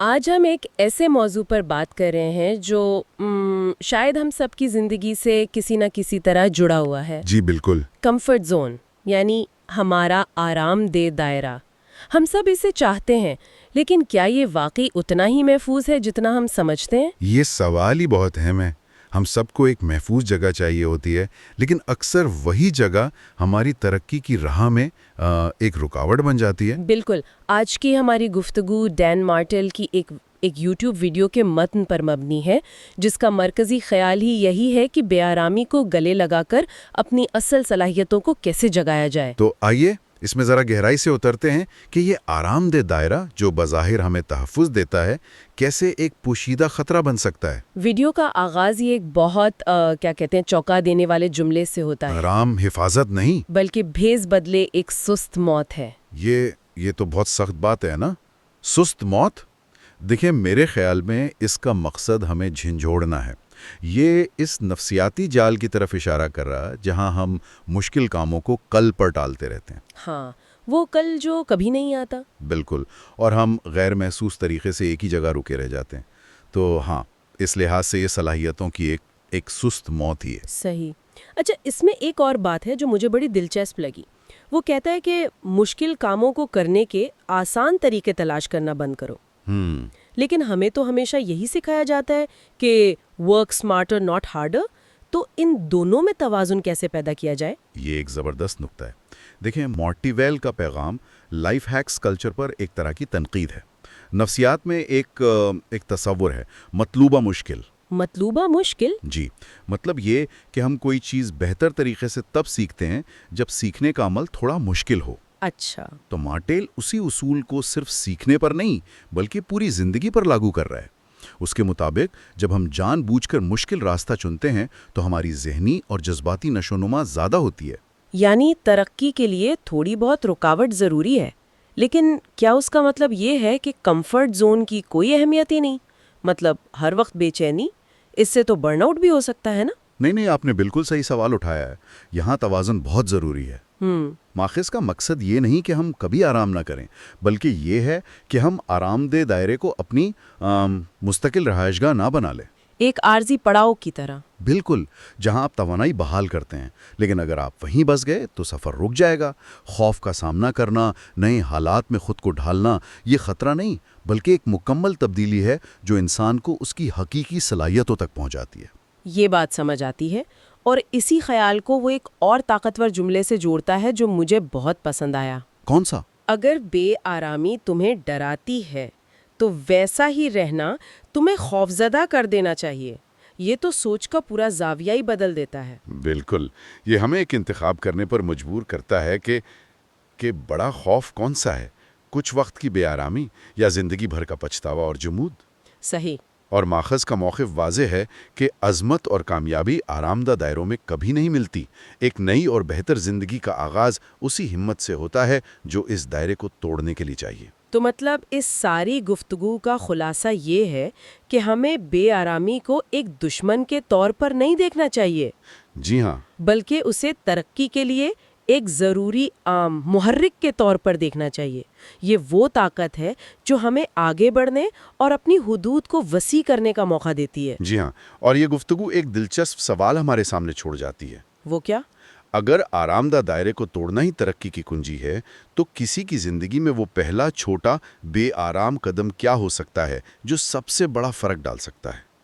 آج ہم ایک ایسے موضوع پر بات کر رہے ہیں جو شاید ہم سب کی زندگی سے کسی نہ کسی طرح جڑا ہوا ہے۔ جی بالکل۔ کمفرٹ زون، یعنی ہمارا آرام دہ دائرہ۔ ہم سب اسے چاہتے ہیں، لیکن کیا یہ واقعی اتنا ہی محفوظ ہے جتنا ہم سمجھتے ہیں؟ یہ سوال ہی بہت اہم ہے۔ ہم سب کو ایک محفوظ جگہ چاہیے ہوتی ہے، لیکن اکثر وہی جگہ ہماری ترقی کی راہ میں ایک رکاوٹ بن جاتی ہے۔ بالکل۔ آج کی ہماری گفتگو ڈین مارٹل کی ایک یوٹیوب ویڈیو کے متن پر مبنی ہے، جس کا مرکزی خیال ہی یہی ہے کہ بے آرامی کو گلے لگا کر اپنی اصل صلاحیتوں کو کیسے جگایا جائے۔ تو آئیے اس میں ذرا گہرائی سے اترتے ہیں کہ یہ آرام دہ دائرہ جو بظاہر ہمیں تحفظ دیتا ہے، کیسے ایک پوشیدہ خطرہ بن سکتا ہے۔ ویڈیو کا آغاز ہی ایک بہت چونکا دینے والے جملے سے ہوتا ہے، آرام حفاظت نہیں بلکہ بھیز بدلے ایک سست موت ہے۔ یہ تو بہت سخت بات ہے نا، سست موت۔ دیکھیں، میرے خیال میں اس کا مقصد ہمیں جھنجھوڑنا ہے۔ یہ اس نفسیاتی جال کی طرف اشارہ کر رہا ہے جہاں ہم مشکل کاموں کو کل پر ٹالتے رہتے ہیں۔ ہاں، وہ کل جو کبھی نہیں آتا۔ بالکل، اور ہم غیر محسوس طریقے سے ایک ہی جگہ رکے رہ جاتے ہیں۔ تو ہاں، اس لحاظ سے یہ صلاحیتوں کی ایک سست موت ہی ہے۔ صحیح۔ اچھا، اس میں ایک اور بات ہے جو مجھے بڑی دلچسپ لگی۔ وہ کہتا ہے کہ مشکل کاموں کو کرنے کے آسان طریقے تلاش کرنا بند کرو۔ لیکن ہمیں تو ہمیشہ یہی سکھایا جاتا ہے کہ ورک سمارٹر ناٹ ہارڈر۔ تو ان دونوں میں توازن کیسے پیدا کیا جائے؟ یہ ایک زبردست نقطہ ہے۔ دیکھیں، مارٹیویل کا پیغام لائف ہیکس کلچر پر ایک طرح کی تنقید ہے۔ نفسیات میں ایک تصور ہے، مطلوبہ مشکل۔ مطلوبہ مشکل؟ جی، مطلب یہ کہ ہم کوئی چیز بہتر طریقے سے تب سیکھتے ہیں جب سیکھنے کا عمل تھوڑا مشکل ہو۔ اچھا۔ تو مارٹیل اسی اصول کو صرف سیکھنے پر نہیں بلکہ پوری زندگی پر لاگو کر رہا ہے۔ اس کے مطابق جب ہم جان بوجھ کر مشکل راستہ چنتے ہیں تو ہماری ذہنی اور جذباتی نشوونما زیادہ ہوتی ہے۔ یعنی ترقی کے لیے تھوڑی بہت رکاوٹ ضروری ہے، لیکن کیا اس کا مطلب یہ ہے کہ کمفرٹ زون کی کوئی اہمیت ہی نہیں؟ مطلب ہر وقت بے چینی؟ اس سے تو برن آؤٹ بھی ہو سکتا ہے نا؟ نہیں، آپ نے بالکل صحیح سوال اٹھایا ہے۔ یہاں توازن بہت ضروری ہے۔ ماخذ کا مقصد یہ نہیں کہ ہم کبھی آرام نہ کریں، بلکہ یہ ہے کہ ہم آرام دہ دائرے کو اپنی مستقل رہائش گاہ نہ بنا لیں۔ ایک عارضی پڑاؤ کی طرح۔ بالکل، جہاں آپ توانائی بحال کرتے ہیں، لیکن اگر آپ وہیں بس گئے تو سفر رک جائے گا۔ خوف کا سامنا کرنا، نئے حالات میں خود کو ڈھالنا، یہ خطرہ نہیں بلکہ ایک مکمل تبدیلی ہے جو انسان کو اس کی حقیقی صلاحیتوں تک پہنچاتی ہے۔ یہ بات سمجھ آتی ہے، اور اسی خیال کو وہ ایک اور طاقتور جملے سے جوڑتا ہے جو مجھے بہت پسند آیا۔ کون سا؟ اگر بے آرامی تمہیں ڈراتی ہے تو ویسا ہی رہنا تمہیں خوفزدہ کر دینا چاہیے۔ یہ تو سوچ کا پورا زاویہ ہی بدل دیتا ہے۔ بالکل، یہ ہمیں ایک انتخاب کرنے پر مجبور کرتا ہے کہ بڑا خوف کون سا ہے، کچھ وقت کی بے آرامی یا زندگی بھر کا پچھتاوا اور جمود۔ صحیح۔ اور ماخذ کا موقف واضح ہے کہ عظمت اور کامیابی آرام دہ دائروں میں کبھی نہیں ملتی۔ ایک نئی اور بہتر زندگی کا آغاز اسی ہمت سے ہوتا ہے جو اس دائرے کو توڑنے کے لیے چاہیے۔ تو مطلب اس ساری گفتگو کا خلاصہ یہ ہے کہ ہمیں بے آرامی کو ایک دشمن کے طور پر نہیں دیکھنا چاہیے۔ جی ہاں، بلکہ اسے ترقی کے لیے ایک ضروری محرک کے طور پر دیکھنا چاہیے۔ یہ وہ طاقت ہے جو ہمیں آگے بڑھنے اور اپنی حدود کو وسیع کرنے کا موقع دیتی ہے۔ جی ہاں، اور یہ گفتگو ایک دلچسپ سوال ہمارے سامنے چھوڑ جاتی ہے۔ وہ کیا؟ اگر آرام دہ دائرے کو توڑنا ہی ترقی کی کنجی ہے تو کسی کی زندگی میں وہ پہلا چھوٹا بے آرام قدم کیا ہو سکتا ہے جو سب سے بڑا فرق ڈال سکتا ہے؟